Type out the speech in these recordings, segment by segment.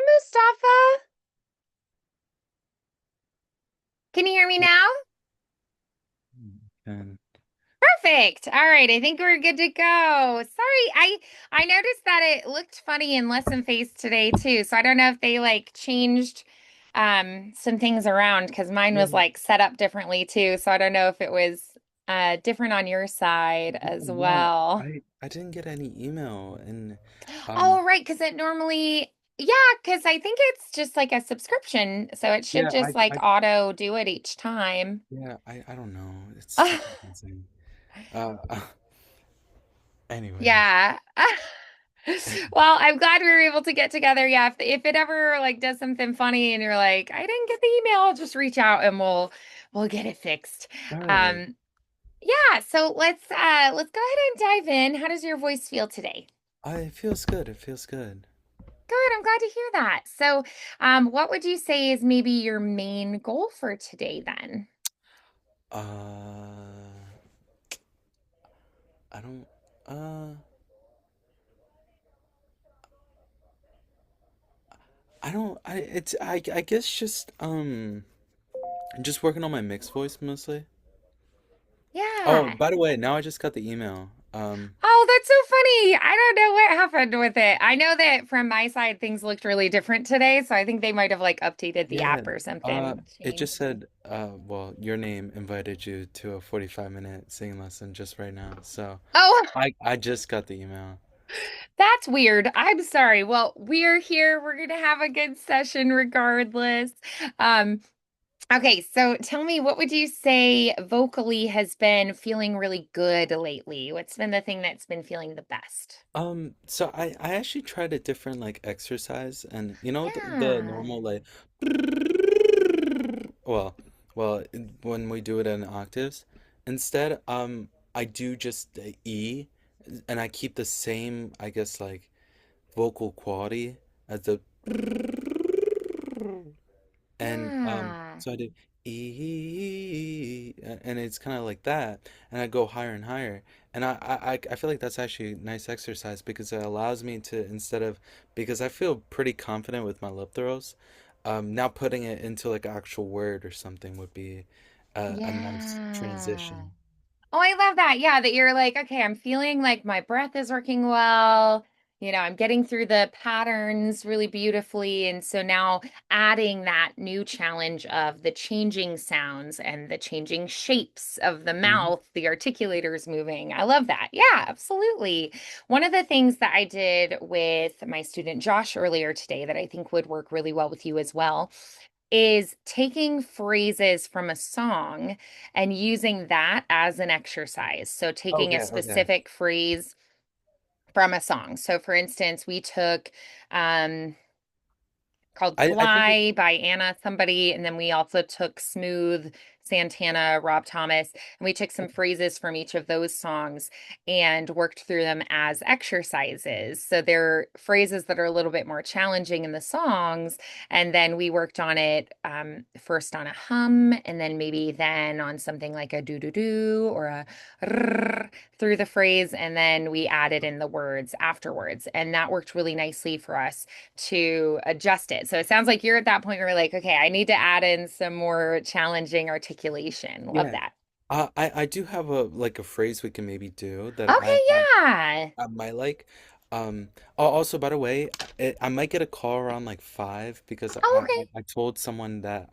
Mustafa. Can you hear me now? And Perfect. All right, I think we're good to go. Sorry, I noticed that it looked funny in lesson phase today too. So I don't know if they like changed some things around because mine was yeah, like set up differently too. So I don't know if it was different on your side as yeah, well. I didn't get any email and um Oh, right, because it normally, yeah, because I think it's just like a subscription, so it should yeah, just like auto do it each time. I don't know. It's so confusing. Uh anyways. Yeah. Well, I'm glad we were able to get together. Yeah, if it ever like does something funny and you're like, I didn't get the email, just reach out and we'll get it fixed. All right. Um, yeah, so let's go ahead and dive in. How does your voice feel today? It feels good. It feels good. Good, I'm glad to hear that. So, what would you say is maybe your main goal for today then? Uh I don't uh I don't I it's I guess just working on my mixed voice mostly. Oh, Yeah. by the way, now I just got the email. Oh, that's so funny. I don't know what happened with it. I know that from my side, things looked really different today. So I think they might have like updated the Yeah, app or something, it just changed. said, well, your name invited you to a 45-minute singing lesson just right now. So Oh, I just got the email. that's weird. I'm sorry. Well, we're here. We're gonna have a good session regardless. Um, okay, so tell me, what would you say vocally has been feeling really good lately? What's been the thing that's been feeling the best? So I actually tried a different like exercise, and you know the Yeah. normal like well when we do it in octaves, instead I do just the E, and I keep the same, I guess, like vocal quality as the and Yeah. so I did E, and it's kind of like that, and I go higher and higher, and I feel like that's actually a nice exercise because it allows me to, instead of, because I feel pretty confident with my lip throws, now putting it into like actual word or something would be a nice Yeah. transition. Oh, I love that. Yeah, that you're like, okay, I'm feeling like my breath is working well. I'm getting through the patterns really beautifully. And so now adding that new challenge of the changing sounds and the changing shapes of the Hmm. mouth, the articulators moving. I love that. Yeah, absolutely. One of the things that I did with my student Josh earlier today that I think would work really well with you as well is taking phrases from a song and using that as an exercise. So, taking a Okay, okay. specific phrase from a song. So, for instance, we took um, called I think Fly by Anna somebody, and then we also took Smooth, Santana, Rob Thomas, and we took some phrases from each of those songs and worked through them as exercises. So they're phrases that are a little bit more challenging in the songs, and then we worked on it first on a hum, and then maybe then on something like a do do do or a rrr through the phrase, and then we added in the words afterwards, and that worked really nicely for us to adjust it. So it sounds like you're at that point where you're like, okay, I need to add in some more challenging articulation. Love yeah. that. I do have a like a phrase we can maybe do that Okay, yeah. I might like. Also, by the way, I might get a call around like 5 because Oh, okay. I told someone that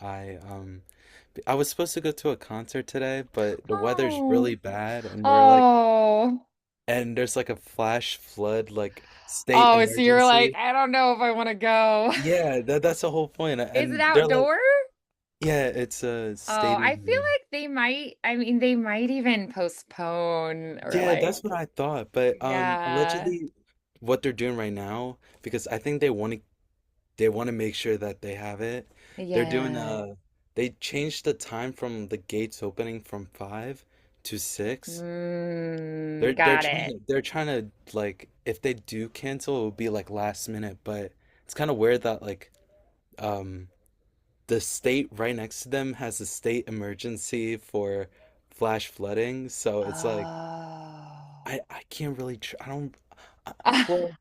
I was supposed to go to a concert today, but the weather's Oh, really bad, and we're like, oh, and there's like a flash flood, like state oh. So you're like, emergency. I don't know if I want to go. Yeah, that's the whole point. Is it And they're like, outdoor? yeah, it's a Oh, I feel stadium. like they might, I mean, they might even postpone or Yeah, like, that's what I thought. But yeah, allegedly, what they're doing right now, because I think they want to make sure that they have it. They're doing yeah. they changed the time from the gates opening from 5 to 6. They're Got trying it. to like, if they do cancel, it would be like last minute, but it's kind of weird that like um the state right next to them has a state emergency for flash flooding, so it's like Oh. I can't really I don't, well.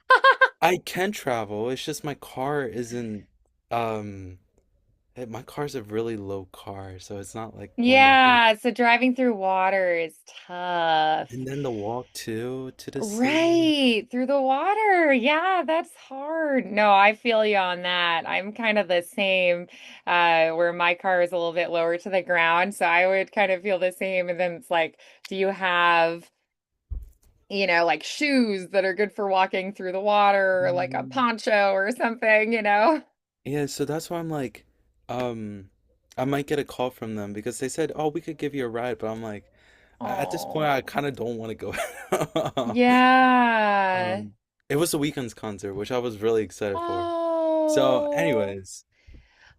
I can travel. It's just my car isn't um my car's a really low car, so it's not like one that can. Yeah, so driving through water is tough. And then the walk too to the city. Right, through the water. Yeah, that's hard. No, I feel you on that. I'm kind of the same, where my car is a little bit lower to the ground, so I would kind of feel the same. And then it's like, do you have, like shoes that are good for walking through the water, or like a Mm. poncho or something? Yeah, so that's why I'm like, um, I might get a call from them because they said, "Oh, we could give you a ride," but I'm like, at this point, I Oh, kind of don't want to go. yeah. Um, it was the weekend's concert, which I was really excited for. So, Oh, anyways,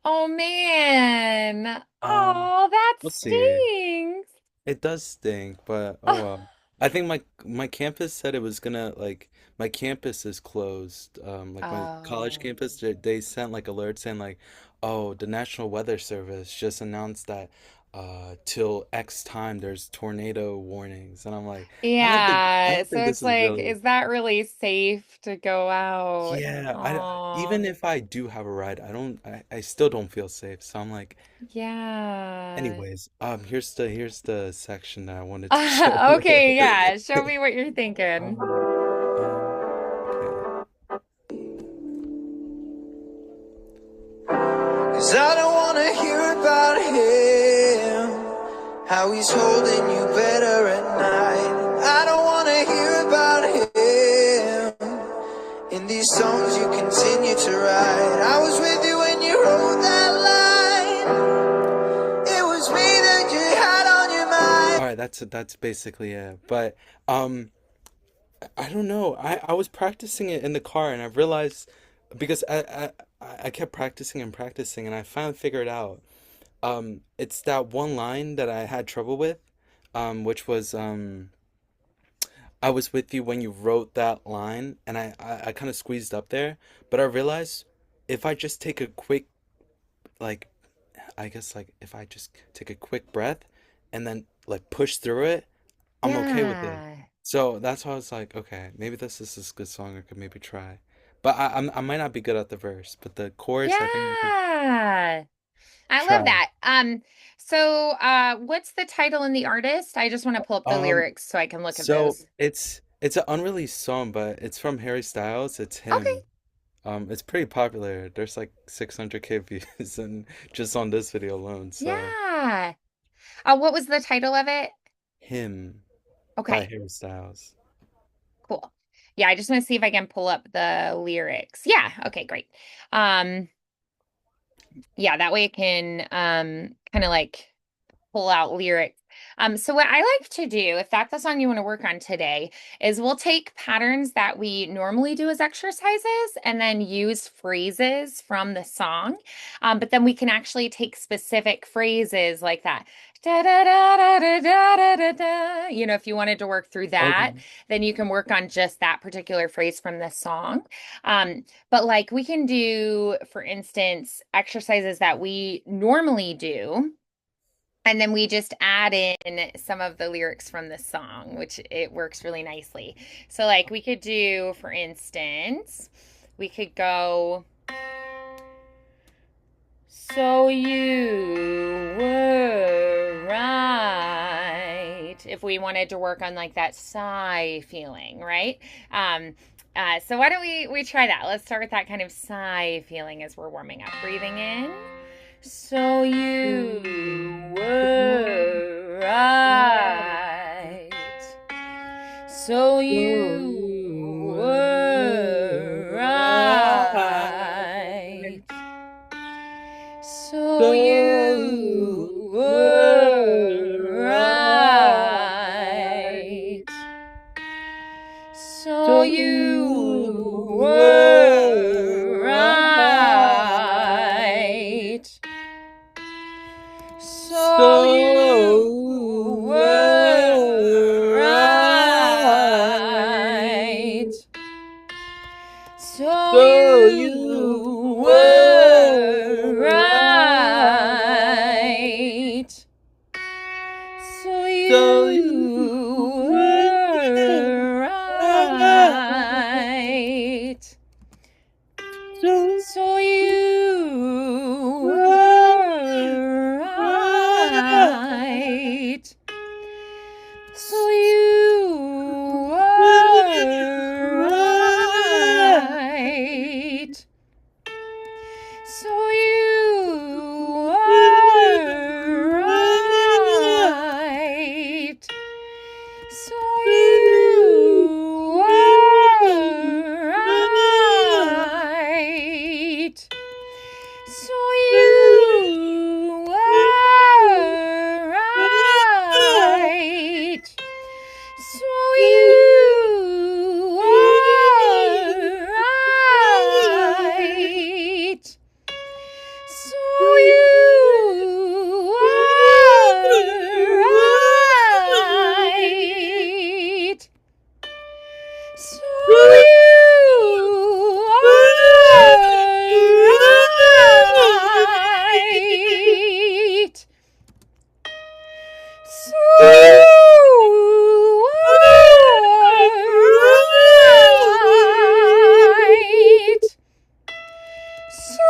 oh man. um, Oh, that we'll see. stings. It does stink, but oh well. I think my campus said it was gonna like my campus is closed. Like my college Oh, campus, they sent like alerts saying like, oh, the National Weather Service just announced that till X time there's tornado warnings, and I'm like, I yeah. don't So think this it's is like, really. is that really safe to go out? Yeah, Oh, even if I do have a ride, I still don't feel safe. So I'm like, yeah. anyways, here's the section that I wanted to show Okay, you. yeah. Show me what you're thinking. Okay. 'Cause I don't wanna hear about him, how he's holding you better at night. I don't wanna hear about him in these songs you continue to write. I was with you when you wrote that line. It was me that you had on your mind. All right, that's basically it. But um I don't know. I was practicing it in the car and I realized because I kept practicing and practicing and I finally figured out it's that one line that I had trouble with which was I was with you when you wrote that line and I kind of squeezed up there, but I realized if I just take a quick like I guess like if I just take a quick breath and then like push through it, I'm okay with it. Yeah. So that's why I was like, okay, maybe this is a good song I could maybe try. But I might not be good at the verse, but the chorus I think I could Yeah. I love try. that. So what's the title and the artist? I just want to pull up the Um, lyrics so I can look at so those. it's an unreleased song, but it's from Harry Styles. It's Okay. him. It's pretty popular. There's like 600K views and just on this video alone. So Yeah. What was the title of it? him by Okay, Harry Styles. cool. Yeah, I just want to see if I can pull up the lyrics. Yeah, okay, great. Um, yeah, that way I can kind of like pull out lyrics. So what I like to do, if that's the song you want to work on today, is we'll take patterns that we normally do as exercises and then use phrases from the song. But then we can actually take specific phrases like that. Da, da, da, da, da, da, da, da, da. If you wanted to work through that, Okay. then you can work on just that particular phrase from the song. But like we can do, for instance, exercises that we normally do and then we just add in some of the lyrics from the song, which it works really nicely. So, like, we could do, for instance, we could go, so you were right. If we wanted to work on like that sigh feeling, right? So why don't we try that? Let's start with that kind of sigh feeling as we're warming up. Breathing in. So you were right. So you were right. So you were right. So you were right. So you were right. So you were right. So you were right. So you were right. So you were right. So you were right. So you were right. So you were right. So you were right. So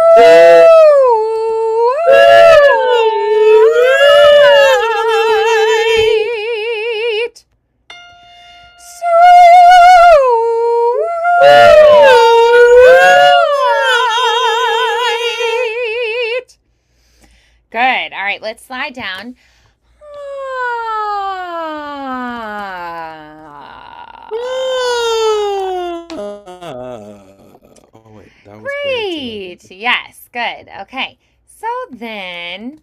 right. So right. Good. All right, let's slide down. Oh wait, that was great too. Great. Yes, good. Okay. So then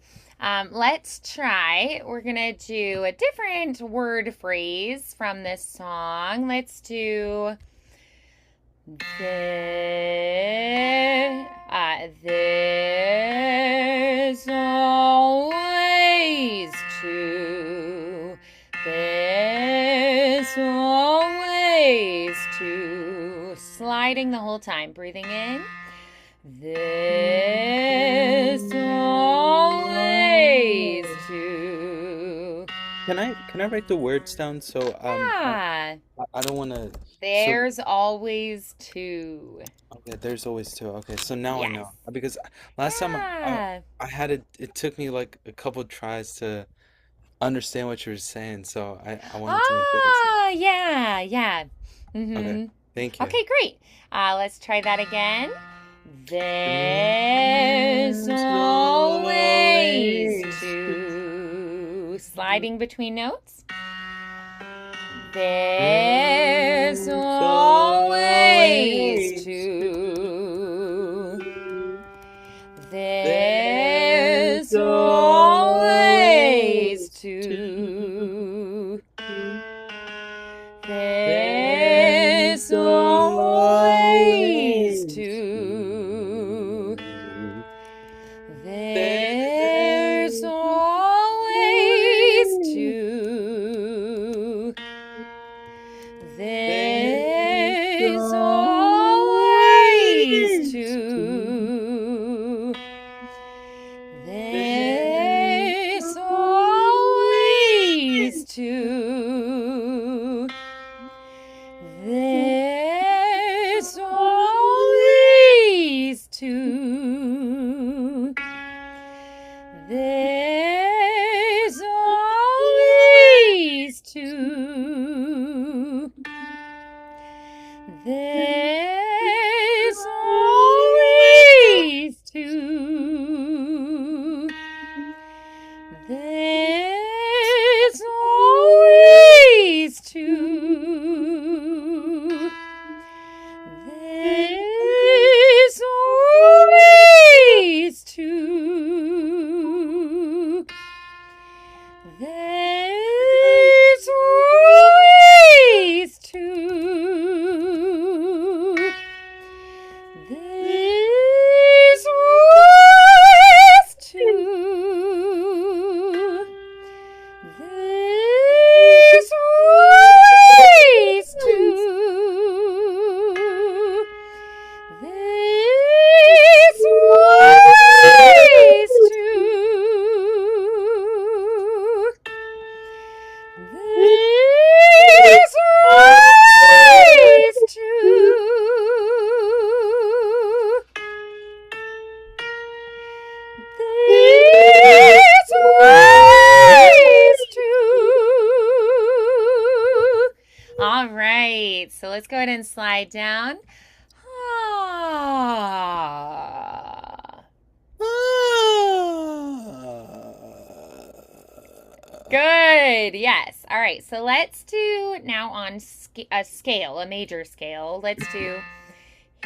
let's try. We're going to do a different word phrase from this song. Let's do there's always two. There's always two. Sliding the whole time. Breathing in. There's always two. Can I write the words down so Yeah. I don't want to. So There's always two. okay, there's always two. Okay, so now I Yes. know because last time Yeah. I had it. It took me like a couple tries to understand what you were saying, so I wanted to make sure this. Yeah, yeah. Okay, Mm-hmm. thank you. Okay, great. Let's try that again. There's There's always always two. two. Sliding between notes. There's There's always always two. two. There's There's always always two. two. There's There's always always two. two. There's There's always always two. There's There's always always two. two. There's There's always always two. There's always two. There's always two. There's always two. There's always two. There's always two. There's always two. All right. So let's go ahead and slide down. Ah. Good. Yes. All right. So let's do now on a scale, a major scale. Let's do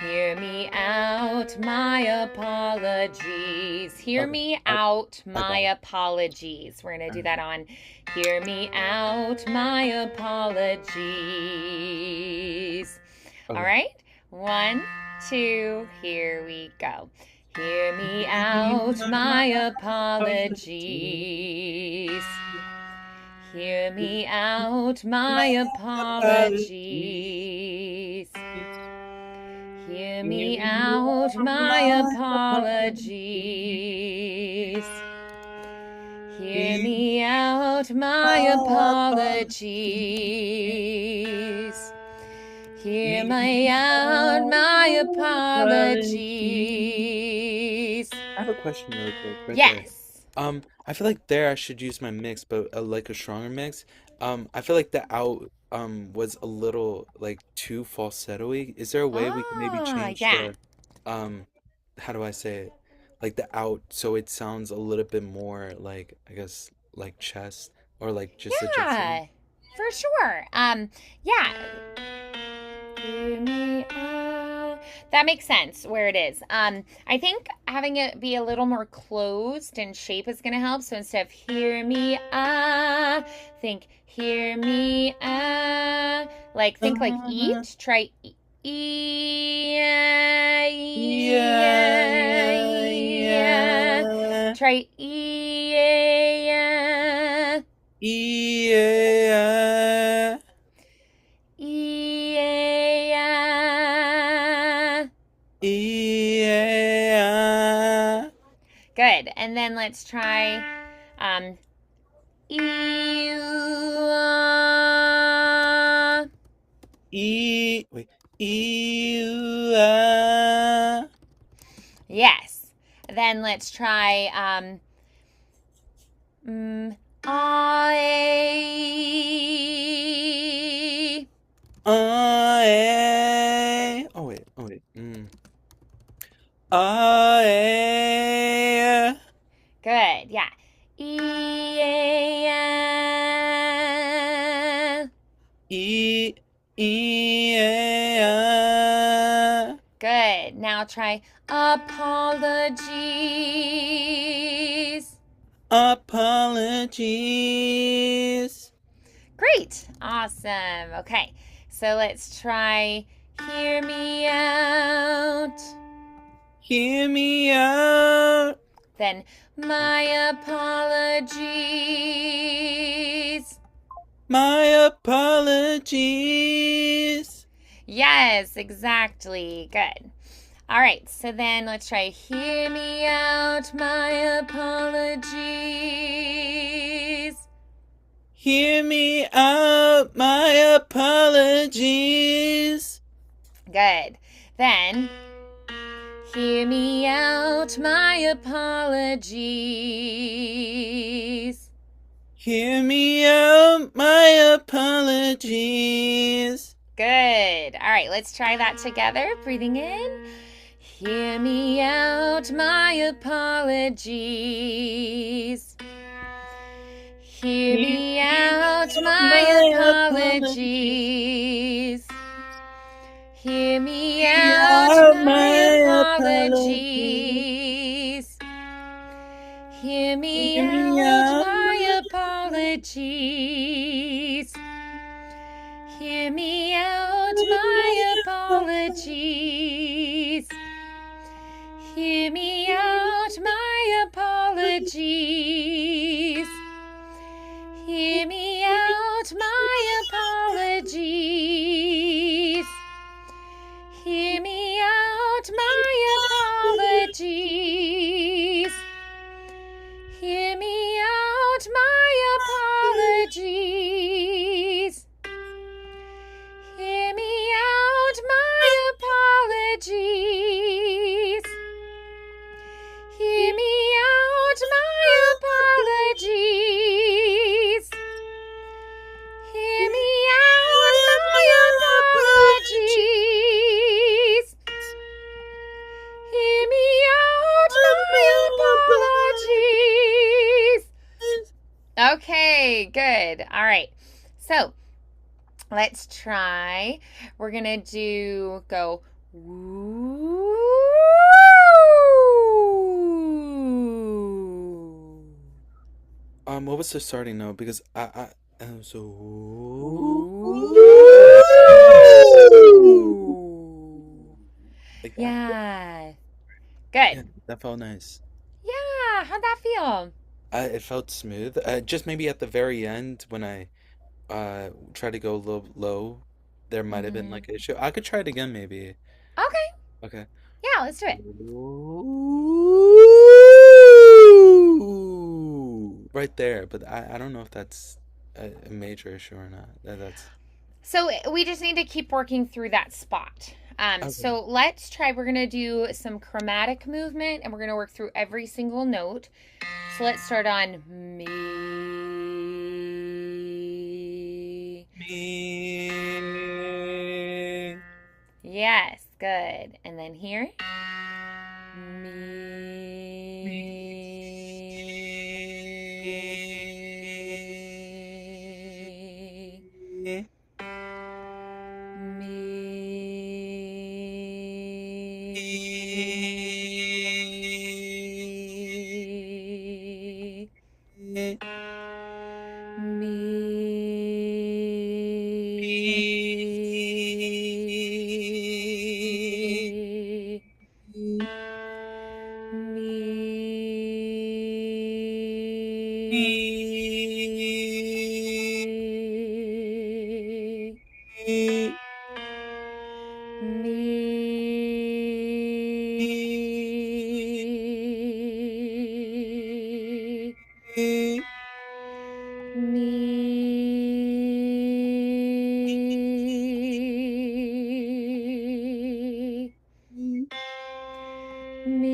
hear me out, my apologies. Hear Okay, me I out, I my got it. apologies. We're going to All do right. that on hear me out, my apologies. All Okay. right. One, two, here we go. Hear me out, my apologies. Hear me out, my apologies. Hear me out, my apologies. Hear me out, my apologies. Hear me out, my apologies. I have a question really quick, right there. Yes. I feel like there I should use my mix, but like a stronger mix. I feel like the out was a little like too falsetto-y. Is there a way we can maybe Ah, change yeah. the um how do I say it? Like the out so it sounds a little bit more like I guess like chest or like just adjusting. Yeah, for sure. Yeah. Hear me out. That makes sense where it is. I think having it be a little more closed in shape is gonna help. So instead of hear me think hear me think like eat. Try Yeah, yeah. yeah. Try yeah. Yeah. Yeah. Yeah. Good. And then let's try um ew. Wait. Ew. Yes. Then let's try I. Oh wait. Oh wait. I. Good. Yeah. E. E. E. Good. Now try apologies. Apologies. Great. Awesome. Okay. So let's try hear me out. Hear me out. Then my apologies. My apologies. Yes, exactly. Good. All right. So then let's try hear me out. My apologies. Hear me out. My apologies. Good. Then hear me out. My apologies. Hear me out. My apologies. Good. All right, let's try that together. Breathing in. Hear me out, my apologies. Hear me out, my apologies. Hear me out, my apologies. Hear me out, my apologies. Hear me out, my apologies. Hear me out, my apologies. Hear me out, my apologies. Hear me out, my apologies. Hear me out, my apologies. Hear me out, my apologies. Hear me out, my apologies. So let's try. We're gonna go woo. What was the starting note? Because Ooh. like that. Yeah. Yeah, Good. that felt nice. Yeah. How'd that feel? It felt smooth. Just maybe at the very end when I tried to go a little low, there might have been Mm-hmm. like an issue. I could try it again, maybe. Okay. Okay. Yeah, let's do it. Right there, but I don't know if that's a major issue or not. That's So we just need to keep working through that spot. okay. So let's try. We're going to do some chromatic movement and we're going to work through every single note. So let's start on me. Me. Yes, good. And then here, me. Me. Me. Me. Me. Me. Me. Me. Me. Me. Me. Me. Me. Me. Me. Me.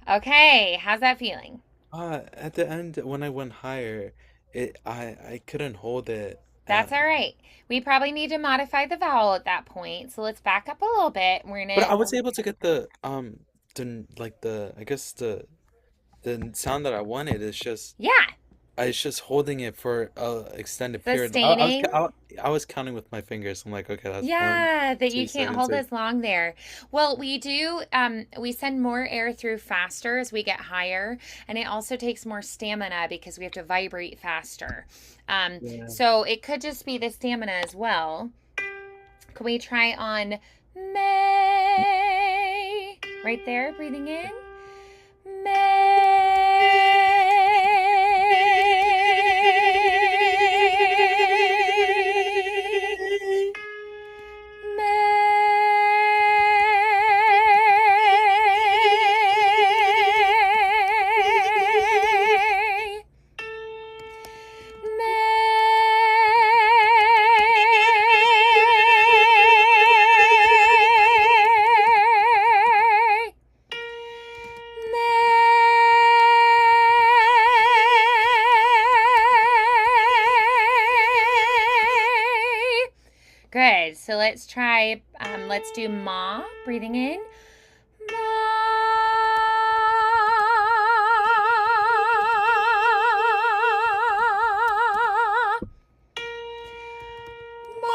Okay, how's that feeling? At the end when I went higher, I couldn't hold it. That's all right. We probably need to modify the vowel at that point. So let's back up a little bit. We're But gonna, I was able to get the like the I guess the sound that I wanted. yeah, It's just holding it for a extended period. sustaining. I was counting with my fingers. I'm like, okay, that's one, Yeah, that you two, can't seven, hold six. as long there. Well, we send more air through faster as we get higher, and it also takes more stamina because we have to vibrate faster. Yeah. So it could just be the stamina as well. Can we try on May. Right there, breathing in. May. May. May. May. Good. So let's try, let's do ma, breathing in. Ma. Ma.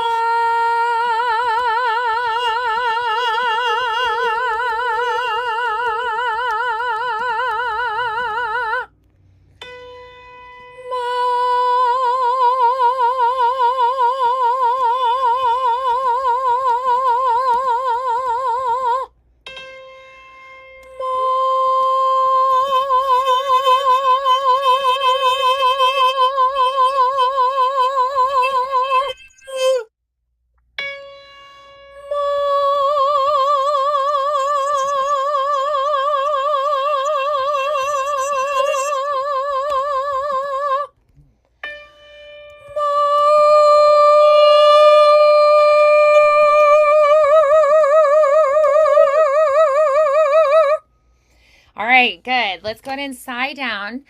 All right, good. Let's go ahead and sigh down.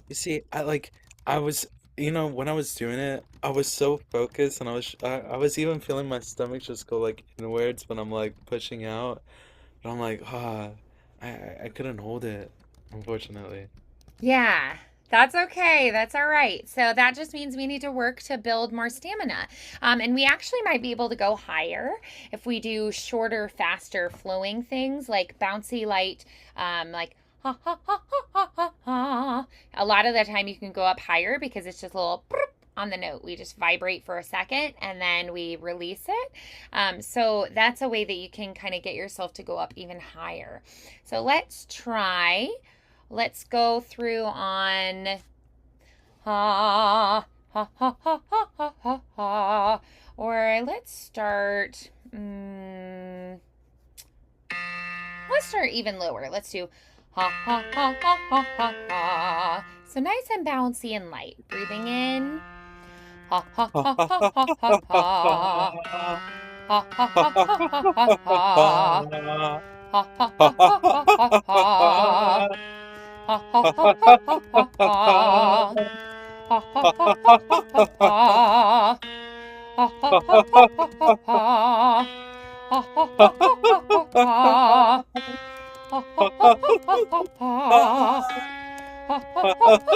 You see, I was, when I was doing it, I was so focused, and I was even feeling my stomach just go like inwards when I'm like pushing out. But I'm like, I couldn't hold it, unfortunately. Yeah, that's okay. That's all right. So that just means we need to work to build more stamina. And we actually might be able to go higher if we do shorter, faster flowing things like bouncy light, like ha ha ha ha ha ha ha. A lot of the time you can go up higher because it's just a little on the note. We just vibrate for a second and then we release it. So that's a way that you can kind of get yourself to go up even higher. So let's try. Let's go through on ha ha ha ha ha ha ha ha. Or let's start. Let's start even lower. Let's do ha ha ha ha ha ha ha. So nice and bouncy and light. Breathing in. Ha ha ha ha ha ha ha. Ha ha ha ha ha ha ha. Ha ha ha ha ha ha ha. Ha ha ha ha ha ha ha. Ha ha ha ha ha ha ha. Ha ha ha ha ha ha ha. Ha ha ha ha ha ha ha. Ha ha ha ha ha ha ha. Ha ha ha ha ha ha. Ha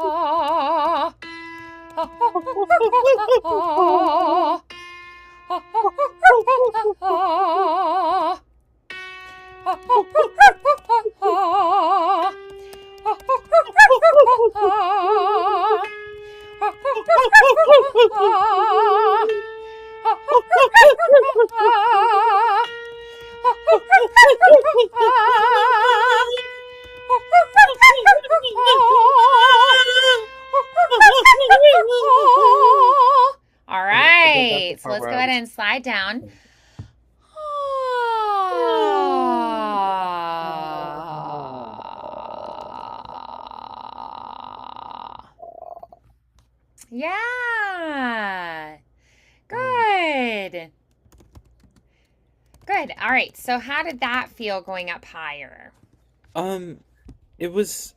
ha ha ha ha ha. Ha ha ha ha ha. Ha ha ha ha ha. All That's the right, so part let's where go I ahead was. and slide down. Yeah, good. Good. All right, so how did that feel going up higher? Um, it was,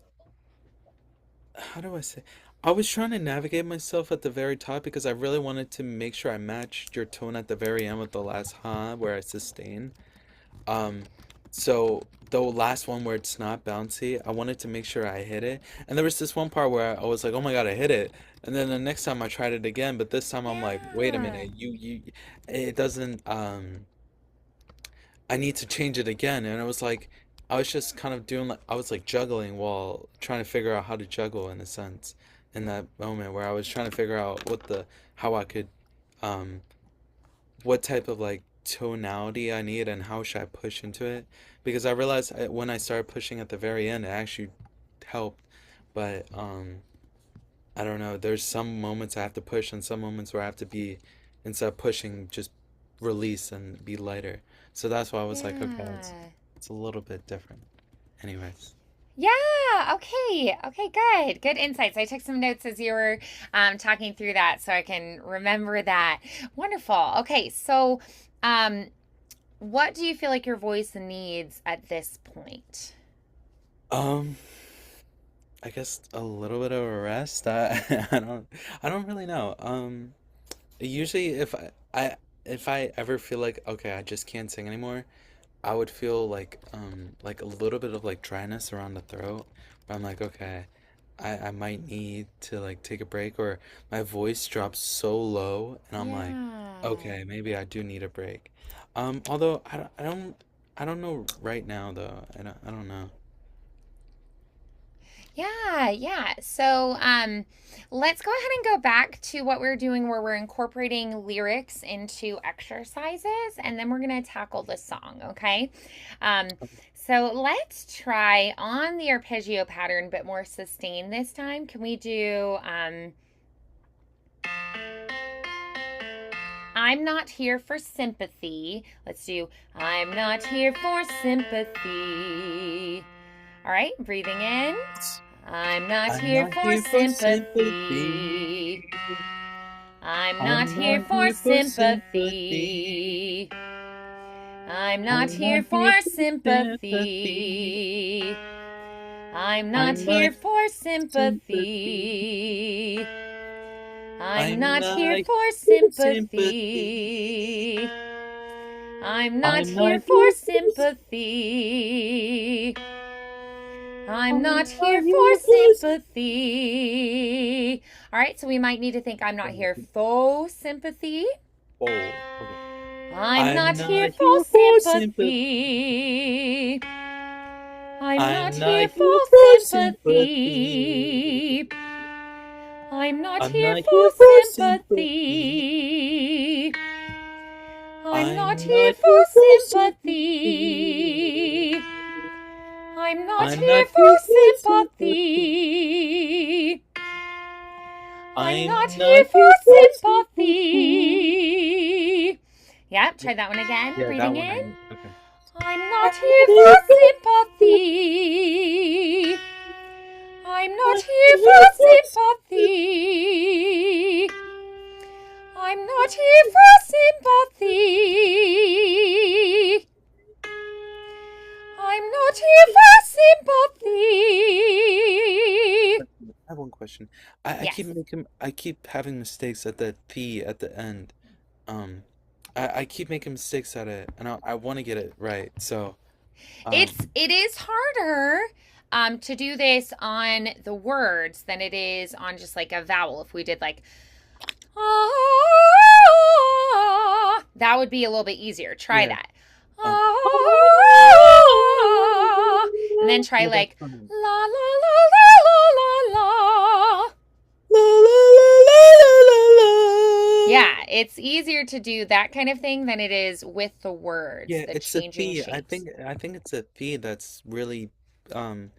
how do I say? I was trying to navigate myself at the very top because I really wanted to make sure I matched your tone at the very end with the last ha where I sustain. Um, So the last one where it's not bouncy, I wanted to make sure I hit it. And there was this one part where I was like, "Oh my God, I hit it." And then the next time I tried it again, but this time I'm like, "Wait a Yeah. minute. It doesn't I need to change it again." And it was like I was just kind of doing like I was like juggling while trying to figure out how to juggle in a sense in that moment where I was trying to figure out how I could um what type of like tonality I need and how should I push into it because I realized when I started pushing at the very end it actually helped, but I don't know, there's some moments I have to push and some moments where I have to be, instead of pushing, just release and be lighter. So that's why I was like, okay, Yeah. it's a little bit different. Anyways. Yeah. Okay. Okay. Good. Good insights. I took some notes as you were talking through that, so I can remember that. Wonderful. Okay. So, um, what do you feel like your voice needs at this point? Um, I guess a little bit of a rest. I don't really know. Usually if I ever feel like okay, I just can't sing anymore, I would feel like a little bit of like dryness around the throat. Where I'm like, okay, I might need to like take a break or my voice drops so low and I'm like, Yeah. okay, maybe I do need a break. Although I don't know right now though. I don't know. Yeah, yeah. So, let's go ahead and go back to what we're doing where we're incorporating lyrics into exercises, and then we're going to tackle the song, okay? Um, so let's try on the arpeggio pattern, but more sustained this time. Can we do, I'm not here for sympathy. Let's do, I'm not here for sympathy. All right, breathing in. I'm not I'm here not for here for sympathy. sympathy. I'm not I'm here not for here for sympathy. sympathy. I'm not I'm here not for here for sympathy. sympathy. I'm not I'm not here for sympathy. sympathy. I'm I'm not here not for sympathy. sympathy. I'm not I'm here not for here for sympathy. I'm I'm not not here for here for sympathy. All right, so we might need to think I'm not here sympathy. for sympathy. Oh, okay. I'm I'm not here not for here for sympathy. sympathy. I'm not I'm here not for here for sympathy. sympathy. I'm not I'm here not for here for sympathy. sympathy. I'm not I'm here not for here for sympathy. sympathy. I'm not I'm here not for here for sympathy. sympathy. I'm not I'm here not for here for sympathy. sympathy. Yep, try that one again. Yeah, that Breathing one in. I okay. I'm not I'm here here for for sympathy. I'm not I'm here for here for sympathy. I'm not here for sympathy. I'm not here for sympathy. I have one question. Yes. I keep having mistakes at the T at the end. Um, I keep making mistakes at it, and I want to get it right. So, um, It is harder to do this on the words than it is on just like a vowel. If we did like ah, that would be a little bit easier. Try yeah. that. Uh, Ah, and then try yeah, that's like fine. la la la la la la la. La la la la la la la. Yeah, it's easier to do that kind of thing than it is with the words, Yeah, the it's a changing fee. shapes. I think it's a fee that's really um.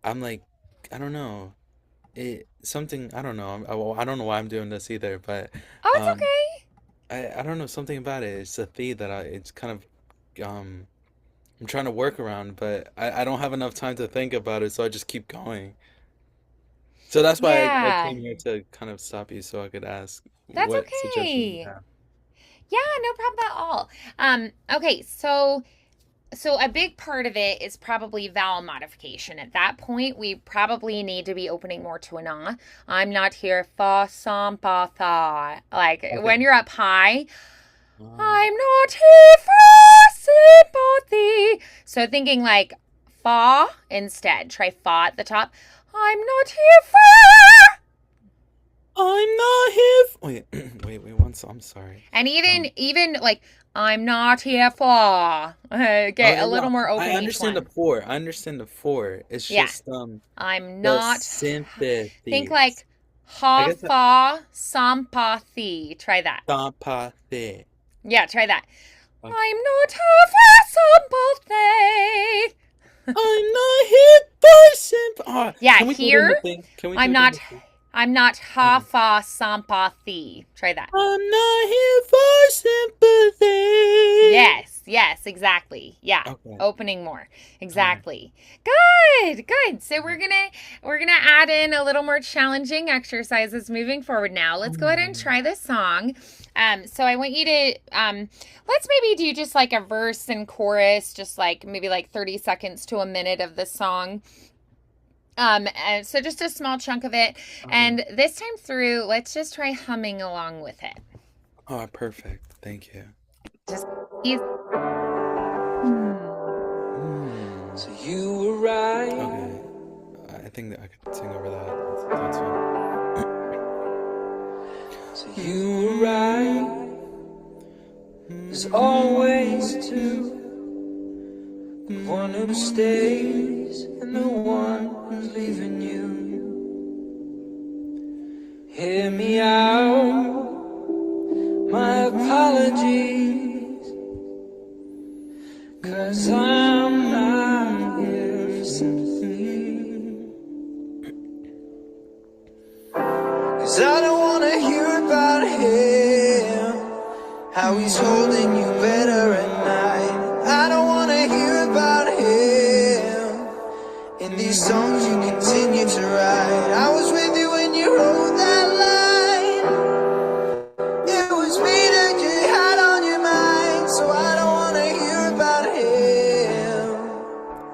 I'm like, I don't know. It something I don't know. I don't know why I'm doing this either, but Oh, it's um, okay. I don't know something about it. It's a fee that it's kind of I'm trying to work around, but I don't have enough time to think about it, so I just keep going. So that's why I Yeah, came here to kind of stop you so I could ask that's what suggestions you okay. have. Yeah, no problem at all. Okay, so a big part of it is probably vowel modification. At that point, we probably need to be opening more to an ah. I'm not here for sympathy. Like when Okay. you're up high, Um, I'm not here for sympathy. So thinking like fa instead. Try fa at the top. I'm not here for. I'm not here. Wait, wait. I'm sorry. And Um. even like I'm not here for. Okay, a little No, more I open each understand the one. four. I understand the four. It's Yeah. just I'm the not. Think sympathy. like I ha guess that fa sampathy. Try that. sympathy. Yeah, try that. Okay. I'm not here for sympathy. I'm not here for sympathy. Yeah, Can we do it in here the thing? Can we do I'm it in not the thing? I'm not ha Okay. fa sampathy. Try that. I'm not here for sympathy. Yes, exactly. Yeah. Okay. Opening more. All right. Exactly. Good. So we're gonna add in a little more challenging exercises moving forward now. Let's go ahead and try this song. So I want you to let's maybe do just like a verse and chorus, just like maybe like 30 seconds to a minute of the song. And so just a small chunk of it. Okay. And this time through, let's just try humming along with it. Oh, perfect. Thank you. Just easy. Mm. So you were right. Okay. I think that I could sing over that. That's fine. So you were right. There's always two. The one who stays and the one who's leaving you. Hear me out. My apologies. 'Cause I'm not here for sympathy. 'Cause I don't wanna hear about him, how he's holding you better at night. I don't wanna hear about him in these songs you continue to write. I was with you when you wrote that line. It was me that you had on your mind, so I don't wanna hear about him.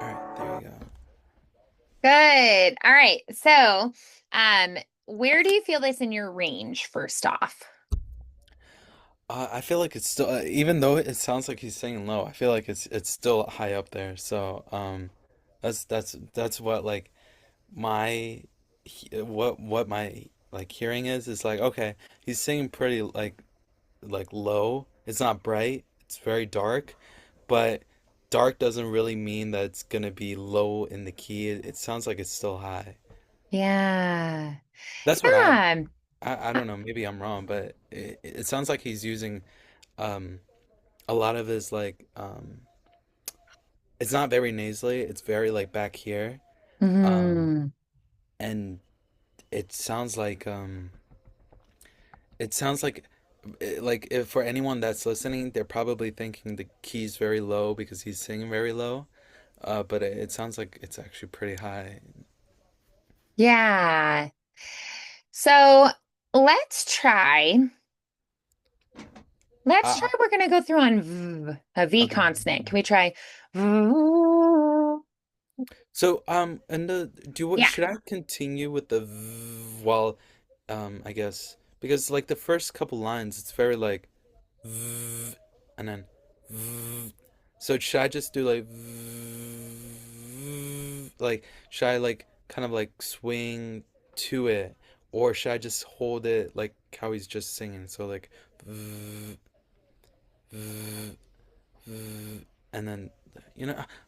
All right, there you go. Good. All right. So, where do you feel this in your range, first off? I feel like it's still, even though it sounds like he's singing low, I feel like it's still high up there. So, that's what like what my like hearing is like okay, he's singing pretty like low. It's not bright. It's very dark, but dark doesn't really mean that it's gonna be low in the key. It sounds like it's still high. Yeah. That's what Yeah. I don't know. Maybe I'm wrong, but it sounds like he's using um a lot of his like it's not very nasally. It's very like back here. Um Hmm. and it sounds like it sounds like if for anyone that's listening, they're probably thinking the key's very low because he's singing very low. But it sounds like it's actually pretty high. Yeah. So let's try. Let's try. Uh, We're gonna go through on v, a V okay. consonant. Can we try? V? So and the do what Yeah. should I continue with the while I guess because like the first couple lines it's very like and then so should I just do like should I like kind of like swing to it or should I just hold it like how he's just singing so like and then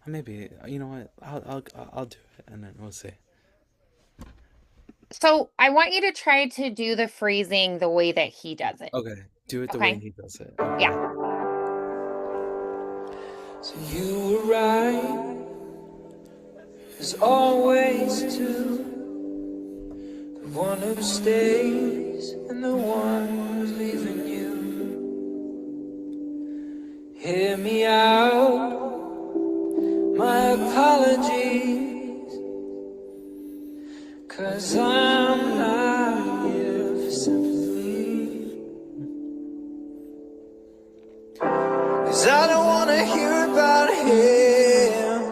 maybe you know what I'll do it and then we'll see. So I want you to try to do the phrasing the way that he does it. Okay, do it the way Okay? he does it. Yeah. Okay. So you were right. There's always two. The one who stays and the one who's leaving you. Hear me out. My apologies. 'Cause I'm not here for sympathy. 'Cause I don't wanna hear about him,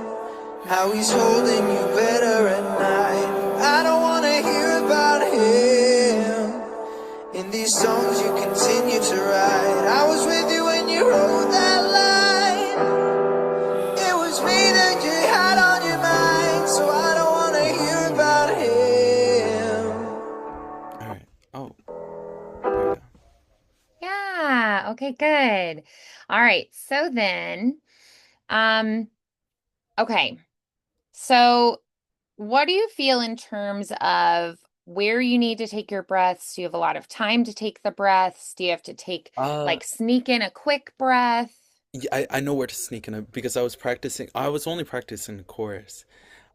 how he's holding you better at night. I don't wanna hear about him in these songs you continue to write. I was with you when you wrote that line. It was me that Okay, good. All right. So then, um, okay. So what do you feel in terms of where you need to take your breaths? Do you have a lot of time to take the breaths? Do you have to take Uh, like sneak in a quick breath? yeah, I know where to sneak in it because I was practicing. I was only practicing the chorus,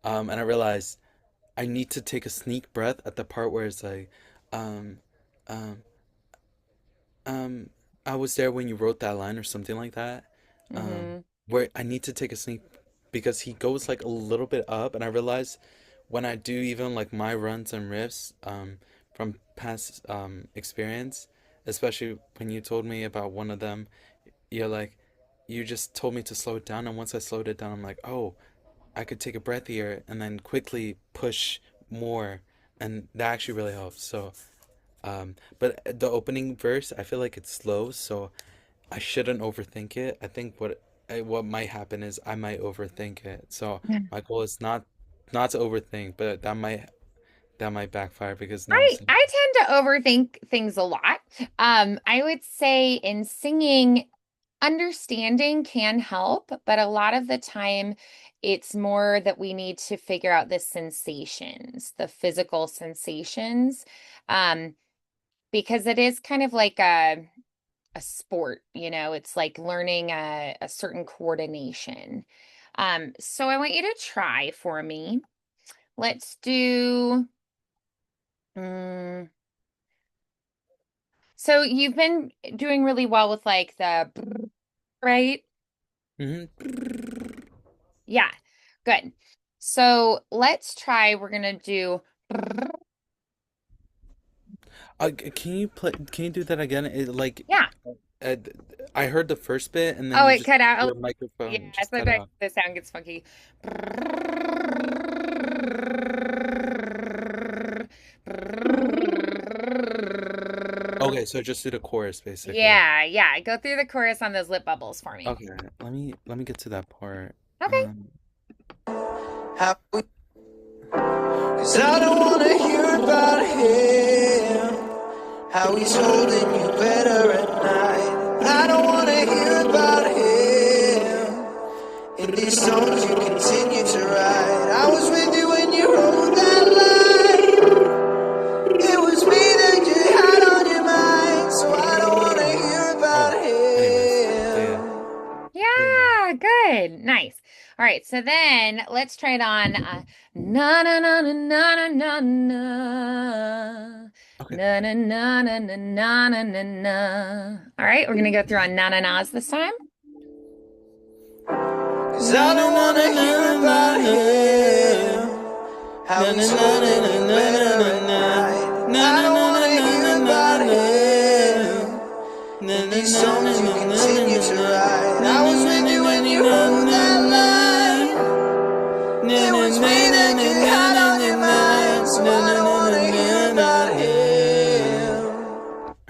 and I realized I need to take a sneak breath at the part where it's like, um, um, um, I was there when you wrote that line or something like that. Mm-hmm. Where I need to take a sneak because he goes like a little bit up, and I realize when I do even like my runs and riffs, from past experience, especially when you told me about one of them, you're like, you just told me to slow it down, and once I slowed it down, I'm like, oh, I could take a breath here and then quickly push more, and that actually really helps. So, but the opening verse, I feel like it's slow, so I shouldn't overthink it. I think what might happen is I might overthink it. So my goal is not to overthink, but that might backfire because now I'm saying, I tend to overthink things a lot. I would say in singing, understanding can help, but a lot of the time it's more that we need to figure out the sensations, the physical sensations, um, because it is kind of like a sport, it's like learning a certain coordination. So I want you to try for me. Let's do. mm, So you've been doing really well with like the right? mm-hmm. Yeah, good. So let's try. We're gonna do Can you play? Can you do that again? yeah. Uh, I heard the first bit, and then Oh, you it just cut out. your Yeah, microphone just cut sometimes out. the sound gets funky. Okay, so just do the chorus basically. Yeah, yeah. Go through the chorus on those lip bubbles for me. Okay, let me get to that part. Okay. Um, How we, 'cause I don't wanna hear about him, how he's holding you better at night. I don't wanna hear about him in these songs you continue to write. I was with you when you wrote that line. It was me that you had on your mind, so I don't wanna hear about oh, anyways, him. yeah. Yeah, good. Nice. All right, so then let's try it on na na na na na na na na Okay. na na na na na na na na na. All right, we're gonna go through on na na na's this time. 'Cause I don't wanna hear about him, how he's holding you better at night. I don't wanna hear about him in these songs you continue to write. I was with you when you wrote that line. It was me that you had on your mind, so I don't wanna hear about him.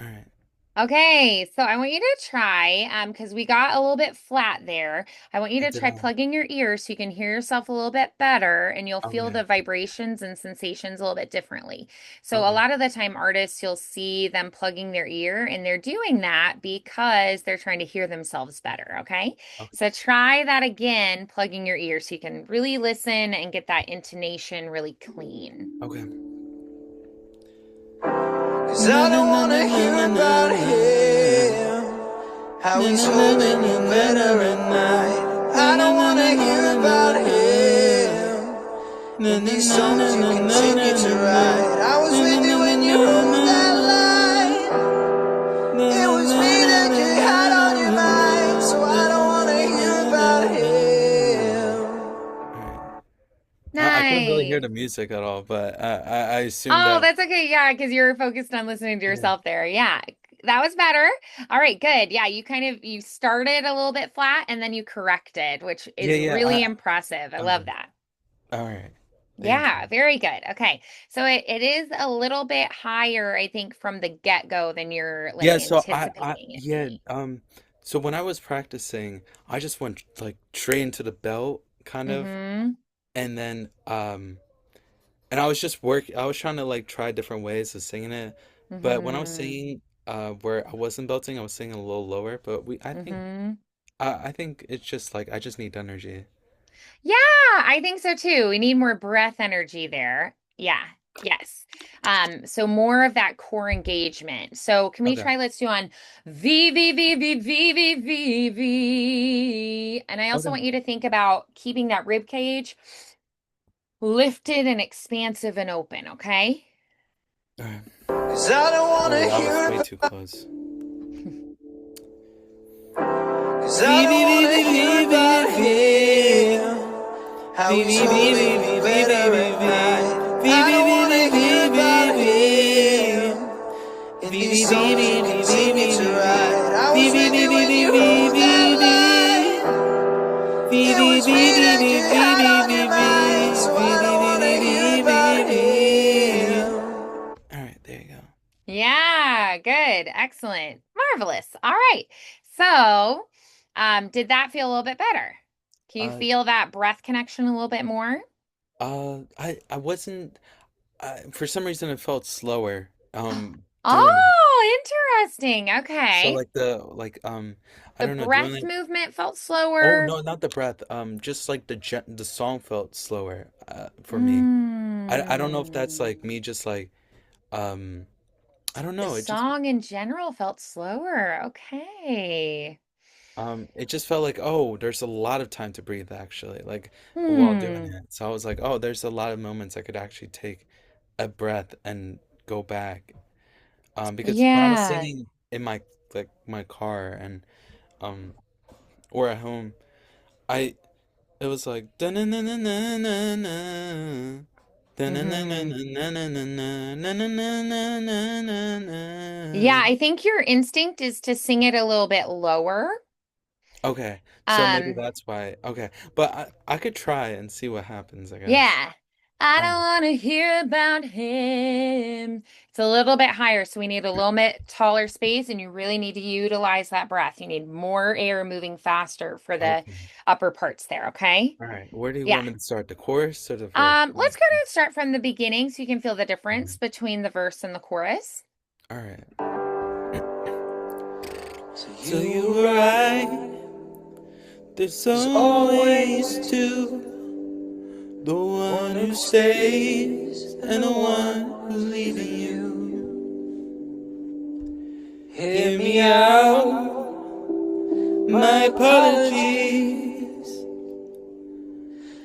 All right. Okay, so I want you to try, because we got a little bit flat there. I want you to Did try I? plugging your ears so you can hear yourself a little bit better and you'll feel Okay. the vibrations and sensations a little bit differently. So a Okay. lot of the time artists, you'll see them plugging their ear and they're doing that because they're trying to hear themselves better, okay? Okay. So try that again, plugging your ear so you can really listen and get that intonation really clean. Okay. 'Cause I don't wanna hear about him, how he's holding you better at night. I don't wanna hear about him in these songs you continue to write. I was with you when you wrote that line. It was me that you had on your mind, so I don't wanna hear about him. All right. I couldn't really hear Nice. the music at all, but I assume Oh, that. that's okay. Yeah, because you're focused on listening to Yeah. yourself there. Yeah, that was better. All right, good. Yeah, you started a little bit flat and then you corrected, which Yeah. is Yeah. really impressive. I love Okay. that. All right. Thank Yeah, you. very good. Okay. So it is a little bit higher, I think, from the get-go than you're like Yeah. So anticipating it yeah. being. So when I was practicing, I just went like straight into the belt, kind of, Mm-hmm. and then and I was trying to like try different ways of singing it, but when I was Mm-hmm. singing, where I wasn't belting, I was singing a little lower, but Mm-hmm. I think it's just like I just need energy. Yeah, I think so too. We need more breath energy there. Yeah. Yes. So more of that core engagement. So can we Okay. try, let's do on V V V V V V V V. And I also Okay. want you to think about keeping that rib cage lifted and expansive and open, okay? All right. 'Cause I don't Oh, wanna that was hear way about, too close. 'cause I don't wanna hear about him. How he's holding you better at night. I don't wanna hear about him. In these songs you continue to write. I was with you when you wrote that line. It was me that you had on your mind. So I don't wanna hear about him. All right, there you go. Yeah, good. Excellent. Marvelous. All right. So, did that feel a little bit better? Can you Uh, feel that breath connection a little bit more? I wasn't. For some reason, it felt slower. Doing it. Oh, interesting. So Okay. like I The don't know, doing breath like. movement felt Oh slower. no, not the breath. Just like the song felt slower. For me. I don't know if that's Mm. like me just like um I don't The know. song in general felt slower. Okay. It just felt like, oh, there's a lot of time to breathe actually, like while doing Hmm. it. So I was like, oh, there's a lot of moments I could actually take a breath and go back. Because when I was Yeah. singing in my like my car and um or at home, I it was like na na na na na na na na na na Hmm. na na na na na na Yeah, na. I think your instinct is to sing it a little bit lower. Okay, so maybe Um, that's why. Okay, but I could try and see what happens, I guess. yeah. I don't Um, want to hear about him. It's a little bit higher, so we need a little bit taller space, and you really need to utilize that breath. You need more air moving faster for the okay. upper parts there, okay? All right. Where do you Yeah. want me to start? The chorus or the verse? Let's go ahead and start from the beginning so you can feel the difference Mhm. between the verse and the chorus. All right. So So you you were were right. right. There's There's always always two. The one one who who stays stays and and the the one one who's who's leaving leaving you. you. Hear Hear me me out. out. My My apologies. apologies.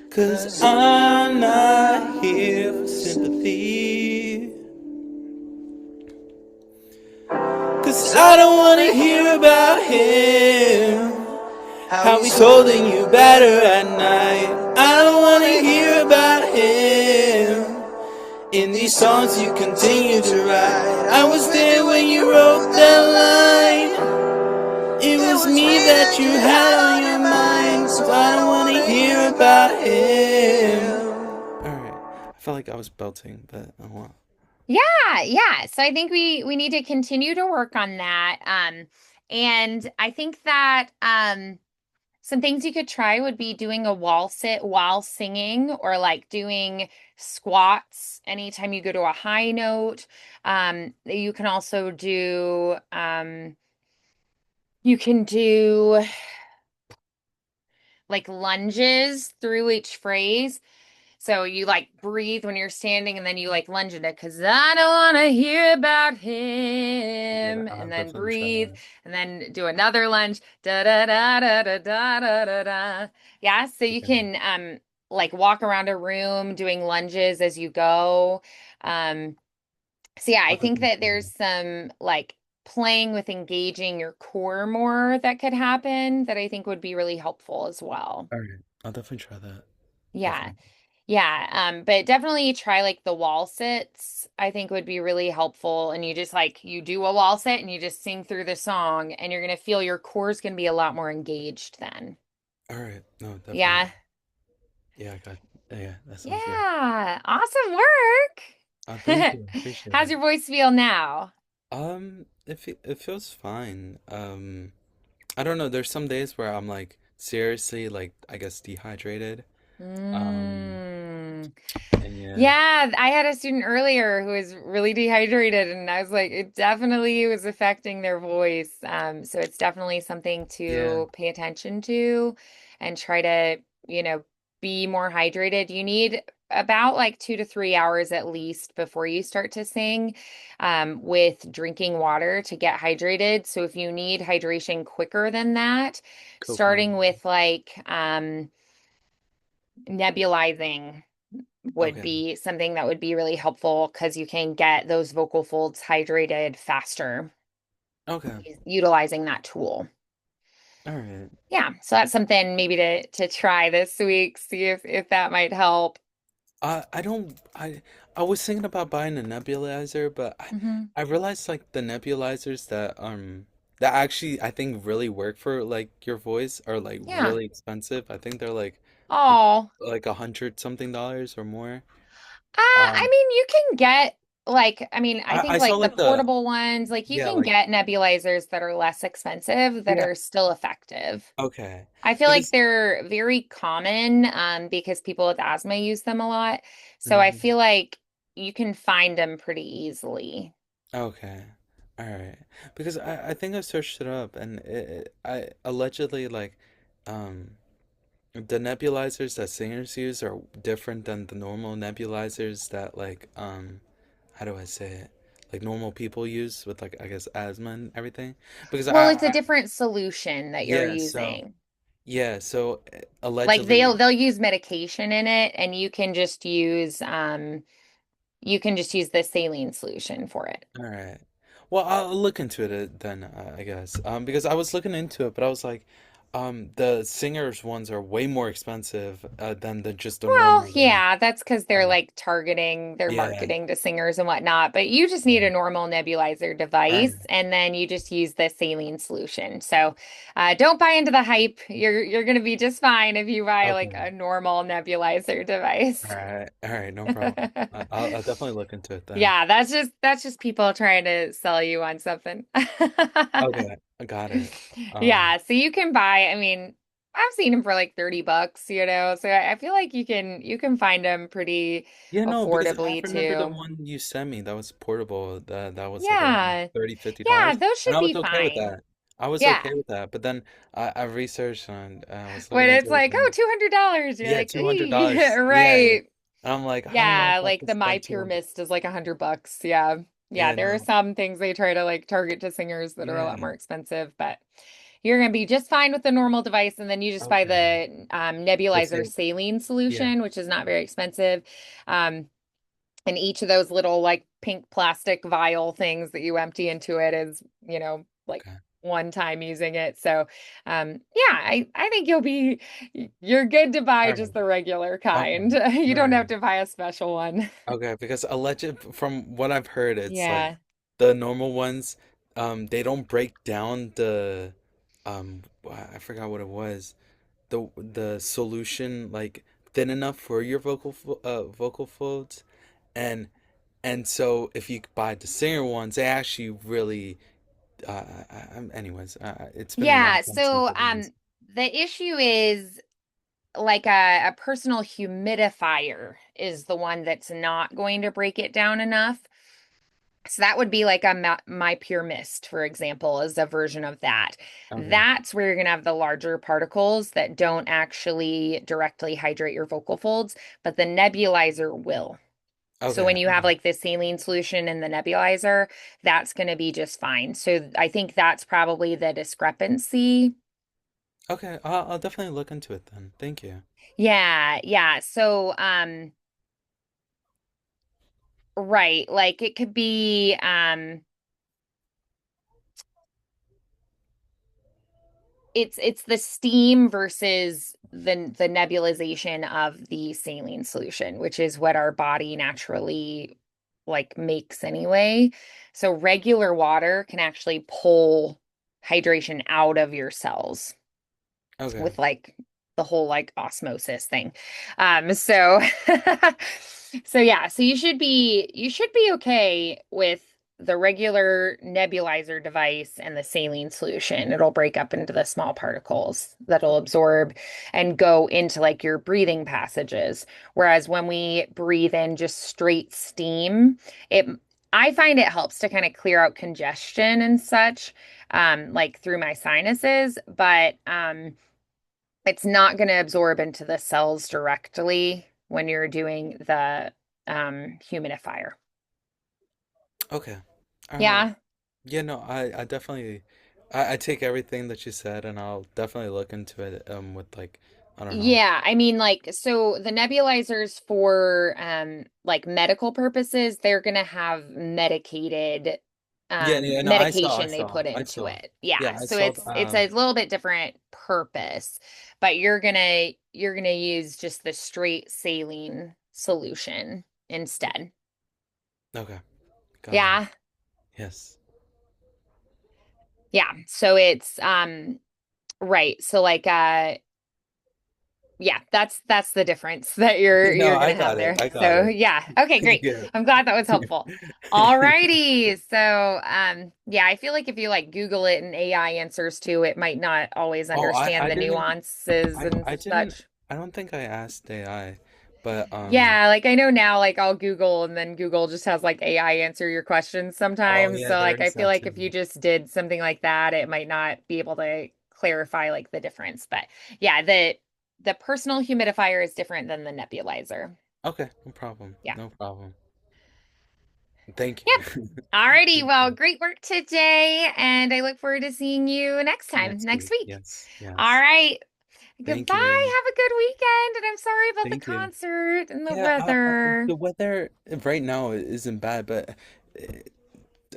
'Cause 'Cause I'm I'm not not here here for for sympathy. sympathy. 'Cause 'Cause I I don't don't wanna wanna hear hear about about him. him. How How he's he's holding holding you you better better at at night. night. I I don't don't wanna wanna hear hear about about him. him. In In these these songs songs you you continue continue to to write. write. I I was was with there you when when you you wrote wrote that that line. line. It It was was me me that that you you had had on on your your mind. mind. So So I I don't don't wanna wanna hear hear about about him. him. Alright. I felt like I was belting, but oh well. Yeah, yeah. So I think we need to continue to work on that. And I think that some things you could try would be doing a wall sit while singing or like doing squats anytime you go to a high note. You can also do you can do like lunges through each phrase. So you like breathe when you're standing and then you like lunge into because I don't want to hear about Yeah, him I'll and then definitely try breathe that. and then do another lunge da da da da da da da da da. Yeah, so you Okay. can like walk around a room doing lunges as you go. Um so yeah, I I'll think definitely that try there's that. some like playing with engaging your core more that could happen that I think would be really helpful as well. Alright. I'll definitely try that. Yeah. Definitely. Yeah, but definitely try like the wall sits, I think would be really helpful. And you just like you do a wall sit and you just sing through the song and you're gonna feel your core is gonna be a lot more engaged then. Alright. No, definitely. Yeah. Yeah, I got yeah, that sounds good. Yeah. Awesome work. Thank you. Appreciate How's it. your voice feel now? It feels fine. I don't know. There's some days where I'm like seriously like I guess dehydrated. Um, And yeah, Yeah, I had a student earlier who was really dehydrated, and I was like, it definitely was affecting their voice. So it's definitely something yeah, to pay attention to and try to, you know, be more hydrated. You need about like 2 to 3 hours at least before you start to sing, with drinking water to get hydrated. So if you need hydration quicker than that, coconut. starting with like nebulizing would Okay, be something that would be really helpful because you can get those vocal folds hydrated faster okay, utilizing that tool. all right. Yeah, so that's something maybe to try this week, see if that might help. I don't I was thinking about buying a nebulizer, but Hmm. I realized like the nebulizers that actually I think really work for like your voice are like Yeah. really expensive. I think they're like Oh, like 100 something dollars or more. I Um mean, you can get like, I mean, I I think saw like the like the portable ones, like you yeah can like get nebulizers that are less expensive that yeah are still effective. okay I feel like because they're very common because people with asthma use them a lot. So I mhm. feel like you can find them pretty easily. Okay. All right. Because I think I searched it up and I allegedly like um the nebulizers that singers use are different than the normal nebulizers that like how do I say it? Like normal people use with like I guess asthma and everything. Because Well, it's a I different solution that you're yeah, so using. yeah, so Like allegedly they'll use medication in it and you can just use the saline solution for it. all right. Well, I'll look into it then, I guess. Because I was looking into it, but I was like, the singers ones are way more expensive than the just the Well, normal one. yeah, that's because they're Uh, like targeting their yeah, marketing to singers and whatnot. But you just need yeah. a normal nebulizer All right. device, and then you just use the saline solution. So, don't buy into the hype. You're gonna be just fine if you buy like Okay. a normal nebulizer device. All right, no problem. I'll definitely look into it then. Yeah, that's just people trying to sell you on something. Okay, I got it. Yeah, so you can buy, I mean, I've seen them for like 30 bucks, you know. So I feel like you can find them pretty Yeah, no, because I affordably remember the too. one you sent me that was portable, that was like around Yeah. 30, 50 Yeah, dollars, those and should I was be okay with fine. that. I was Yeah. okay with that, but then I researched and I was looking When it's into it. like, oh, $200, you're Yeah, like, $200. Yeah, yeah. right. And I'm like, I don't know if Yeah, I like could the My spend Pure 200. Mist is like $100. Yeah. Yeah, Yeah, there are no. some things they try to like target to singers that are a lot Yeah. more expensive, but you're gonna be just fine with the normal device, and then you just buy Okay. the The nebulizer same. saline Yeah. solution, which is not very expensive. Um, and each of those little like pink plastic vial things that you empty into it is, you know, like Okay. one time using it. So, yeah, I think you're good to buy All just right. the regular Okay. kind. You All don't have right. to buy a special one. Okay, because alleged from what I've heard, it's like Yeah. the normal ones, they don't break down I forgot what it was, the solution like thin enough for your vocal folds, and so if you buy the singer ones, they actually really, anyways, it's been a long Yeah, time since so I've used. the issue is like a personal humidifier is the one that's not going to break it down enough. So that would be like a My Pure Mist, for example, is a version of that. Okay. That's where you're going to have the larger particles that don't actually directly hydrate your vocal folds, but the nebulizer will. So Okay. when you have like this saline solution in the nebulizer, that's going to be just fine. So I think that's probably the discrepancy. Okay. I'll definitely look into it then. Thank you. Yeah, yeah. So right, like it could be it's the steam versus the nebulization of the saline solution, which is what our body naturally like makes anyway. So regular water can actually pull hydration out of your cells Okay. with like the whole like osmosis thing. So so yeah, so you should be okay with the regular nebulizer device and the saline solution. It'll break up into the small particles that'll absorb and go into like your breathing passages. Whereas when we breathe in just straight steam, it I find it helps to kind of clear out congestion and such, like through my sinuses, but it's not going to absorb into the cells directly when you're doing the humidifier. Okay. Yeah. Yeah, no, I definitely I take everything that you said and I'll definitely look into it with like I don't know. Yeah, I mean so the nebulizers for like medical purposes, they're gonna have medicated Yeah, yeah, no, medication they put I into saw. it. Yeah, Yeah, I so saw it's a little bit different purpose, but you're gonna use just the straight saline solution instead. okay, got it. Yeah. Yes. Yeah. So it's right. So like yeah, that's the difference that No, you're I gonna have got it. there. I got So it. yeah, okay, great. Yeah. I'm glad that was helpful. All righty. So yeah, I feel like if you like Google it and AI answers to it might not always Oh, understand I the didn't nuances and I didn't such. I don't think I asked AI, but Yeah, like I know now, like I'll Google and then Google just has like AI answer your questions oh sometimes. yeah, So there like I is feel that like too. if you just did something like that, it might not be able to clarify like the difference. But yeah, the personal humidifier is different than the nebulizer. Okay, no problem. Yeah. No problem. Thank Yep. you. Alrighty. Thank Well, you. great work today, and I look forward to seeing you next time, Next next week. week. Yes. All Yes. right. Thank Goodbye. you. Have a good weekend, and I'm sorry about the Thank you. concert and the Yeah, weather. the weather right now isn't bad, but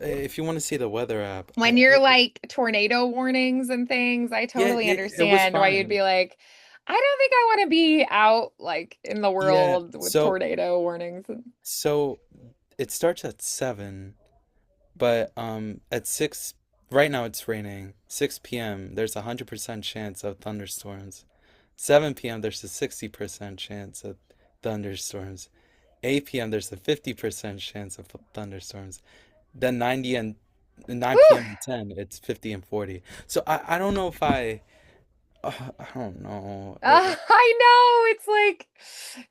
if you want to see the weather app, When you're like tornado warnings and things, I yeah, totally it was understand why you'd fine. be like, I don't think I want to be out like in the Yeah, world with tornado warnings. so it starts at 7, but at 6 right now it's raining. 6 p.m. there's a 100% chance of thunderstorms. 7 p.m. there's a 60% chance of thunderstorms. 8 p.m. there's a 50% chance of thunderstorms. Then 90 and 9 Whew. p.m. and 10, it's 50 and 40. So I don't know if I don't know. I know it's like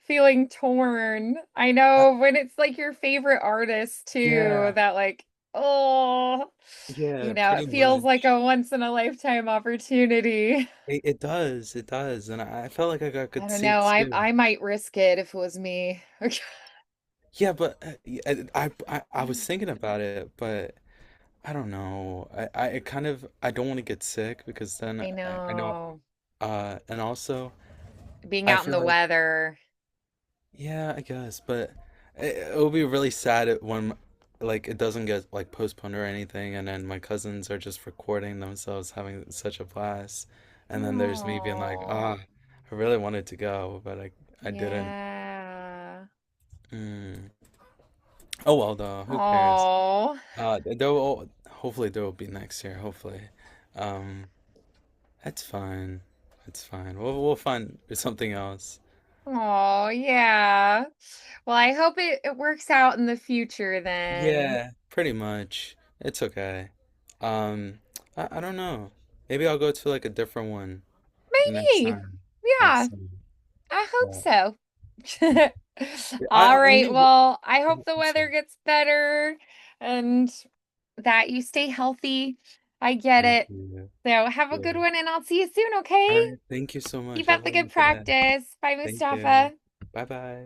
feeling torn. I I, know when it's like your favorite artist too, yeah, that like, oh, yeah, it pretty feels like much. a once in a lifetime opportunity. It does, and I felt like I got I good don't know. seats I too. I might risk it if it was me. Yeah, but I was thinking about it, but I don't know. I kind of I don't want to get sick because then I I know know. and also Being I out in feel the like weather. yeah, I guess, but it will be really sad when like it doesn't get like postponed or anything, and then my cousins are just recording themselves having such a blast, and then there's me being like, Oh, ah, I really wanted to go, but I didn't. yeah. Mm. Oh well, though, who cares? Oh, There will hopefully there will be next year. Hopefully, um, that's fine. It's fine. We'll find something else. oh, yeah. Well, I hope it works out in the future then. Yeah, pretty much. It's okay. Um, I don't know. Maybe I'll go to like a different one next Maybe. time. Yeah, Next time. I hope But so. I All right. only. Well, I hope the I'm weather sorry. gets better and that you stay healthy. I get Thank it. you. So have a good Yeah. one and I'll see you soon, All okay? right. Thank you so much. Keep Have up a the good wonderful day. practice. Bye, Thank you. Mustafa. Bye bye.